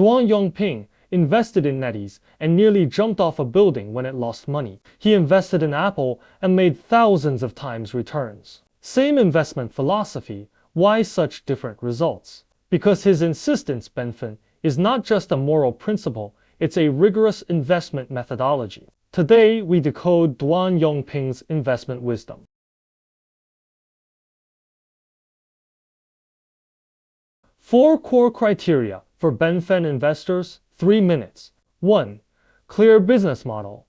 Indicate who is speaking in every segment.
Speaker 1: Duan Yongping invested in NetEase and nearly jumped off a building when it lost money. He invested in Apple and made thousands of times returns. Same investment philosophy, why such different results? Because his insistence, Benfen, is not just a moral principle, it's a rigorous investment methodology. Today, we decode Duan Yongping's investment wisdom. 4 core criteria for Benfen investors, 3 minutes. 1. Clear business model.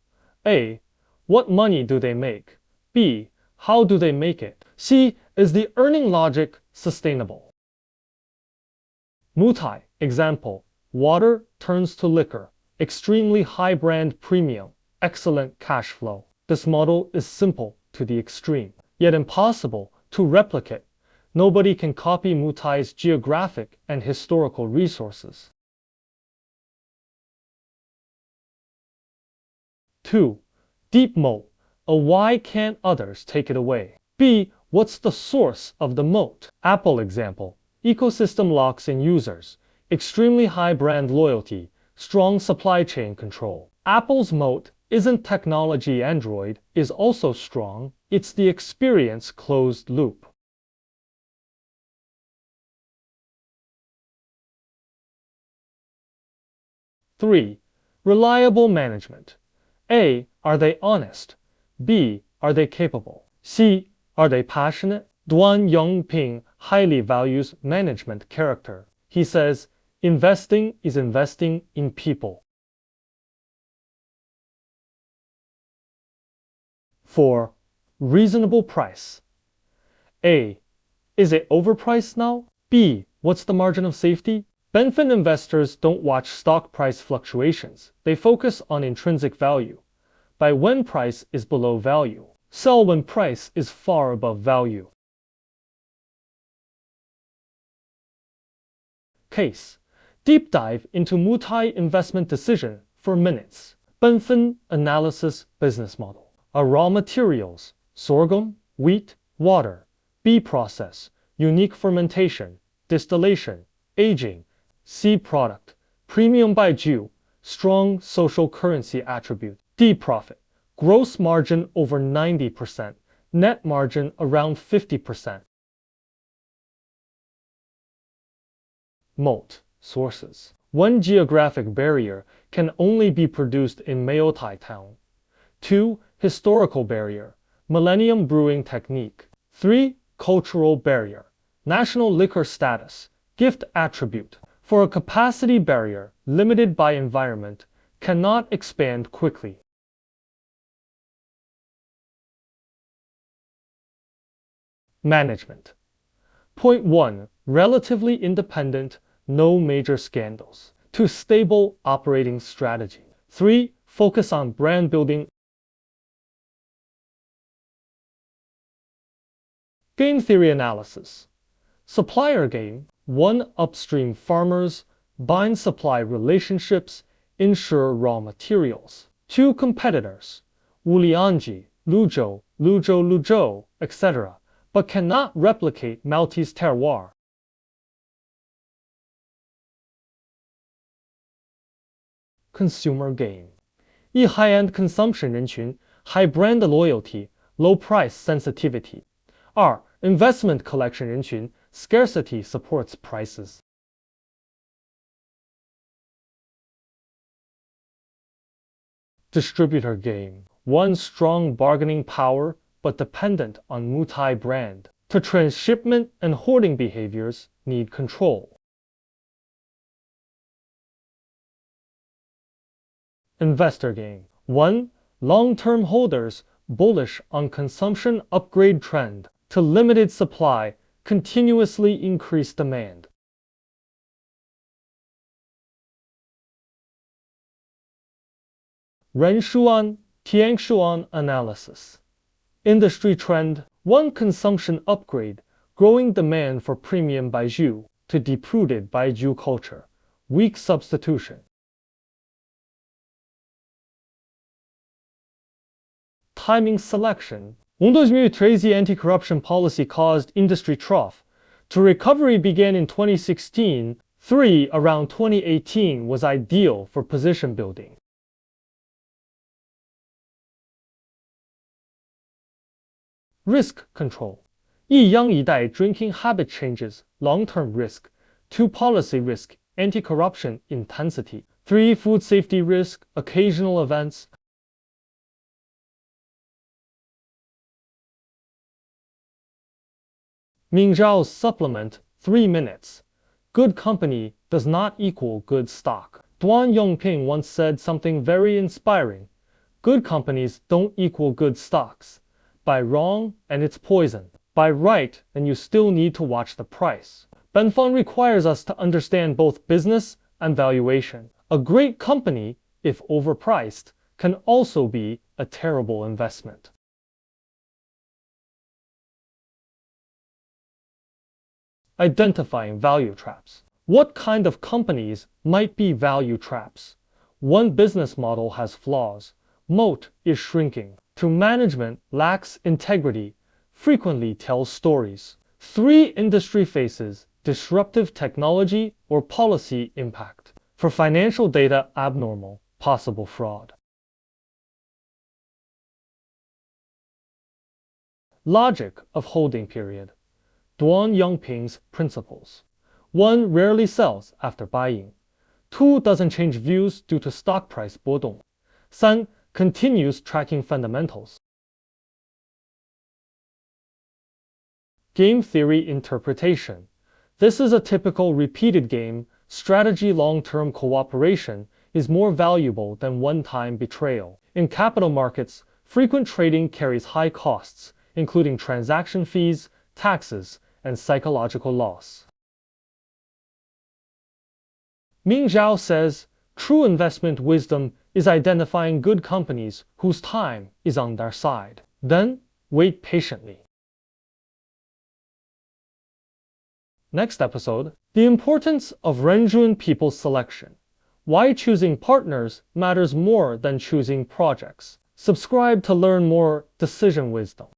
Speaker 1: A. What money do they make? B. How do they make it? C. Is the earning logic sustainable? Moutai, example, water turns to liquor, extremely high brand premium, excellent cash flow. This model is simple to the extreme, yet impossible to replicate. Nobody can copy Moutai's geographic and historical resources. 2. Deep moat. A why can't others take it away? B. What's the source of the moat? Apple example. Ecosystem locks in users, extremely high brand loyalty, strong supply chain control. Apple's moat isn't technology. Android is also strong. It's the experience closed loop. Three, reliable management. A. Are they honest? B. Are they capable? C. Are they passionate? Duan Yongping highly values management character. He says, investing is investing in people. 4. Reasonable price. A. Is it overpriced now? B. What's the margin of safety? Benfen investors don't watch stock price fluctuations. They focus on intrinsic value. Buy when price is below value. Sell when price is far above value. Case. Deep dive into Moutai investment decision for minutes. Benfen analysis business model. A raw materials, sorghum, wheat, water. B process, unique fermentation, distillation, aging. C product, premium by Jew, strong social currency attribute. D profit, gross margin over 90%, net margin around 50%. Moat, sources. One geographic barrier can only be produced in Moutai town. 2. Historical barrier, millennium brewing technique. 3. Cultural barrier, national liquor status, gift attribute. For a capacity barrier limited by environment, cannot expand quickly. Management. Point 1. Relatively independent, no major scandals. 2. Stable operating strategy. 3. Focus on brand building. Game theory analysis. Supplier game. 1. Upstream farmers, bind supply relationships, ensure raw materials. 2. Competitors. Wulianji, Luzhou, etc., but cannot replicate Maltese terroir. Consumer game. 一 high-end consumption 人群 high brand loyalty, low price sensitivity. 2. Investment collection 人群 scarcity supports prices. Distributor game. 1. Strong bargaining power, but dependent on Moutai brand. To transshipment and hoarding behaviors need control. Investor game. 1. Long-term holders bullish on consumption upgrade trend. To limited supply, continuously increase demand. Renshuan, Tiangshuan analysis. Industry trend. 1. Consumption upgrade, growing demand for premium baijiu to deep-rooted baijiu culture. Weak substitution. Timing selection. 2013 anti-corruption policy caused industry trough. To recovery began in 2016 3 around 2018 was ideal for position building. Risk control. 一央一代 drinking habit changes, long-term risk. 2 policy risk, anti-corruption intensity. 3 food safety risk, occasional events. Ming Zhao's supplement, 3 minutes. Good company does not equal good stock. Duan Yongping once said something very inspiring. Good companies don't equal good stocks. Buy wrong and it's poison. Buy right and you still need to watch the price. Benfen requires us to understand both business and valuation. A great company, if overpriced, can also be a terrible investment. Identifying value traps. What kind of companies might be value traps? One business model has flaws. Moat is shrinking. 2 management lacks integrity, frequently tells stories. 3 industry faces disruptive technology or policy impact. For financial data abnormal, possible fraud. Logic of holding period. Duan Yongping's principles. 1 rarely sells after buying. 2 doesn't change views due to stock price 波动. 3 continues tracking fundamentals. Game theory interpretation. This is a typical repeated game. Strategy long-term cooperation is more valuable than one-time betrayal. In capital markets, frequent trading carries high costs, including transaction fees, taxes, and psychological loss. Ming Zhao says, true investment wisdom is identifying good companies whose time is on their side. Then, wait patiently. Next episode, the importance of Renjun people selection. Why choosing partners matters more than choosing projects. Subscribe to learn more decision wisdom.